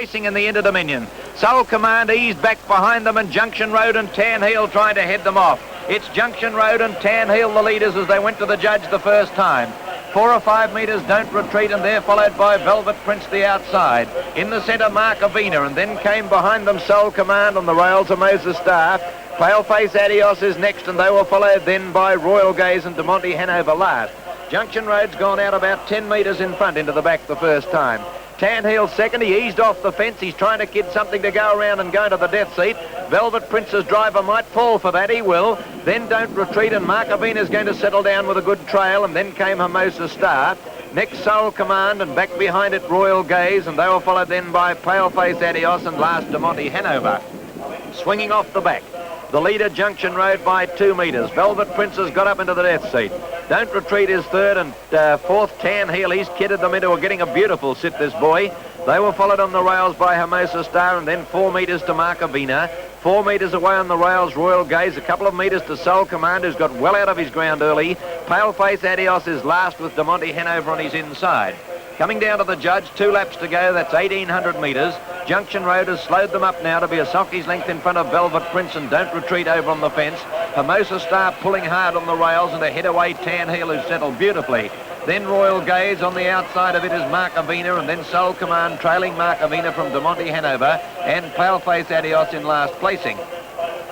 racing in the Interdominion. Soul Command eased back behind them, and Junction Road and Tan Heel trying to head them off. It's Junction Road and Tan Heel the leaders as they went to the judge the first time. 4 or 5 metres, Don't Retreat, and they're followed by Velvet Prince the outside. In the centre, Markovina, and then came behind them Soul Command on the rails, Hermosa Star. Paleface Adios is next, and they were followed then by Royal Gaze and De Monte Hanover last. Junction Road's gone out about 10 metres in front into the back the first time. Tan Heel second, he eased off the fence, he's trying to kid something to go around and go to the death seat. Velvet Prince's driver might fall for that, he will. Then Don't Retreat, and Markovina's going to settle down with a good trail, and then came Hermosa Star. Next Soul Command, and back behind it Royal Gaze, and they were followed then by Paleface Adios and last De Monte Hanover. Swinging off the back, the leader Junction Road by 2 metres. Velvet Prince has got up into the death seat. Don't Retreat is third, and fourth Tan Heel. He's kidded them into getting a beautiful sit, this boy. They were followed on the rails by Hermosa Star, and then 4 metres to Markovina. 4 metres away on the rails, Royal Gaze. A couple of metres to Soul Command, who's got well out of his ground early. Paleface Adios is last with De Monte Hanover on his inside. Coming down to the judge, 2 laps to go, that's 1,800 metres. Junction Road has slowed them up now to be a sulky's length in front of Velvet Prince, and Don't Retreat over on the fence. Hermosa Star pulling hard on the rails, and ahead away Tan Heel, who's settled beautifully. Then Royal Gaze, on the outside of it is Markovina, and then Soul Command trailing Markovina from De Monte Hanover, and Paleface Adios in last placing.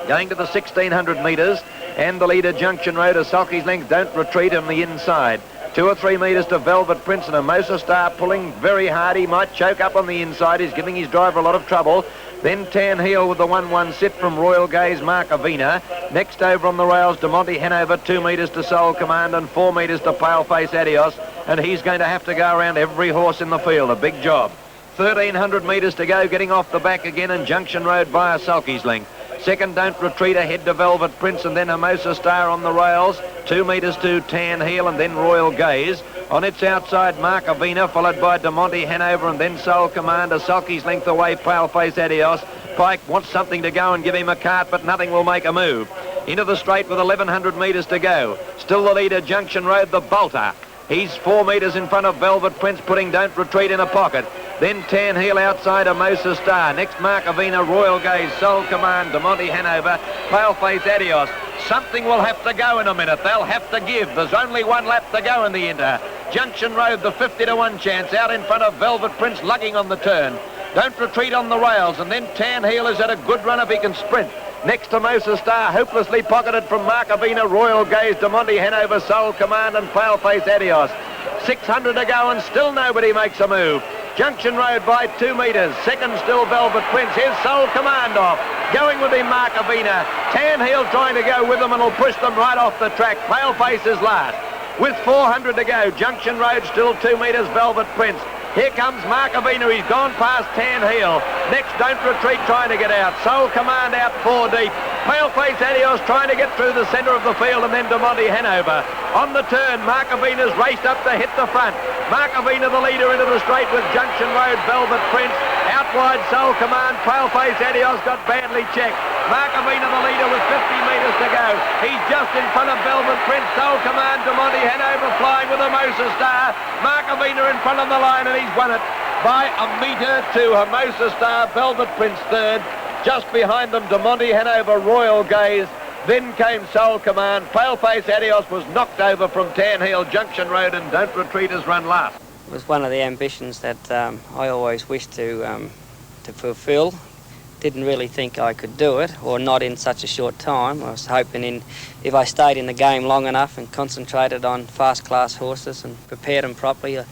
Going to the 1,600 metres, and the leader Junction Road, a sulky's length, Don't Retreat on the inside. 2 or 3 metres to Velvet Prince, and Hermosa Star pulling very hard. He might choke up on the inside. He's giving his driver a lot of trouble. Then Tan Heel with the 1-1 sit from Royal Gaze, Markovina. Next over on the rails, De Monte Hanover, 2 metres to Soul Command and 4 metres to Paleface Adios. And he's going to have to go around every horse in the field. A big job. 1,300 metres to go, getting off the back again, and Junction Road by a sulky's length. Second, Don't Retreat ahead to Velvet Prince, and then Hermosa Star on the rails. 2 metres to Tan Heel, and then Royal Gaze. On its outside, Markovina, followed by De Monte Hanover, and then Soul Command, a sulky's length away, Paleface Adios. Pike wants something to go and give him a cart, but nothing will make a move. Into the straight with 1,100 metres to go. Still the leader, Junction Road, the bolter. He's 4 metres in front of Velvet Prince, putting Don't Retreat in a pocket. Then Tan Heel outside Hermosa Star. Next Markovina, Royal Gaze, Soul Command, De Monte Hanover, Paleface Adios. Something will have to go in a minute. They'll have to give. There's only 1 lap to go in the Inter. Junction Road, the 50-1 chance, out in front of Velvet Prince, lugging on the turn. Don't Retreat on the rails, and then Tan Heel is at a good run if he can sprint. Next to Hermosa Star, hopelessly pocketed from Markovina, Royal Gaze, De Monte Hanover, Soul Command and Paleface Adios. 600 to go and still nobody makes a move. Junction Road by 2 metres. Second still Velvet Prince. Here's Soul Command off. Going with him Markovina. Tan Heel trying to go with them, and will push them right off the track. Paleface is last. With 400 to go, Junction Road still 2 metres, Velvet Prince. Here comes Markovina, he's gone past Tan Heel. Next, Don't Retreat trying to get out. Soul Command out 4 deep. Paleface Adios trying to get through the centre of the field, and then De Monte Hanover. On the turn, Markovina's raced up to hit the front. Markovina the leader into the straight with Junction Road, Velvet Prince. Out wide, Soul Command. Paleface Adios got badly checked. Markovina the leader with 50 metres to go. He's just in front of Velvet Prince. Soul Command, De Monte Hanover flying with Hermosa Star. Markovina in front of the line, and he's won it by a metre to Hermosa Star. Velvet Prince third. Just behind them, De Monte Hanover, Royal Gaze. Then came Soul Command. Paleface Adios was knocked over from Tan Heel, Junction Road, and Don't Retreat has run last. It was one of the ambitions that I always wished to fulfil. Didn't really think I could do it, or not in such a short time. I was hoping if I stayed in the game long enough and concentrated on fast-class horses and prepared them properly, I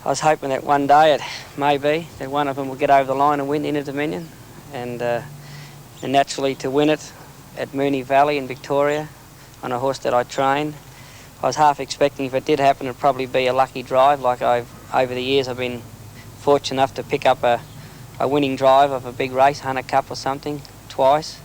was hoping that one day, maybe, that one of them would get over the line and win the Interdominion. And naturally to win it at Moonee Valley in Victoria on a horse that I trained. I was half expecting if it did happen it'd probably be a lucky drive, like over the years I've been fortunate enough to pick up a winning drive of a big race, Hunter Cup or something, twice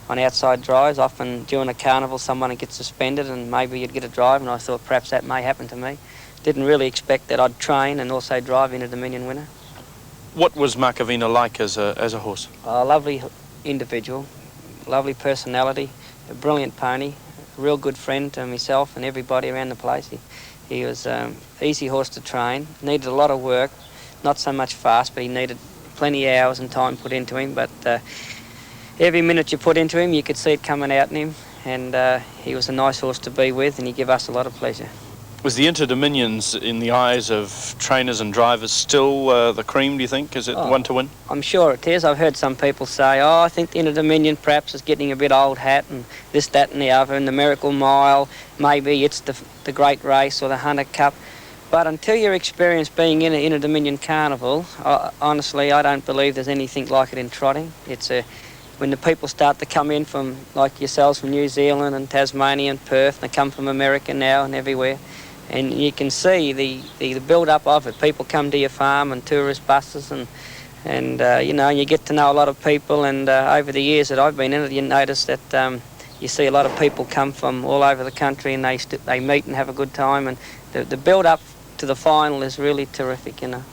on outside drives. Often during a carnival someone would get suspended and maybe you'd get a drive, and I thought perhaps that may happen to me. Didn't really expect that I'd train and also drive Interdominion winner. What was Markovina like as a horse? A lovely individual, lovely personality, a brilliant pony, a real good friend to myself and everybody around the place. He was an easy horse to train, needed a lot of work, not so much fast, but he needed plenty of hours and time put into him, but every minute you put into him, you could see it coming out in him, and he was a nice horse to be with, and he gave us a lot of pleasure. Was the Interdominions, in the eyes of trainers and drivers, still the cream, do you think? Is it one to win? I'm sure it is. I've heard some people say, I think the Interdominion perhaps is getting a bit old hat, and this, that and the other, and the Miracle Mile, maybe it's the Great Race or the Hunter Cup. But until you're experienced being in an Interdominion Carnival, honestly, I don't believe there's anything like it in trotting. When the people start to come in from, like yourselves, from New Zealand and Tasmania and Perth, and they come from America now and everywhere, and you can see the build-up of it. People come to your farm and tourist buses, and you know, you get to know a lot of people, and over the years that I've been in it, you notice that you see a lot of people come from all over the country, and they meet and have a good time, and the build-up to the final is really terrific, you know.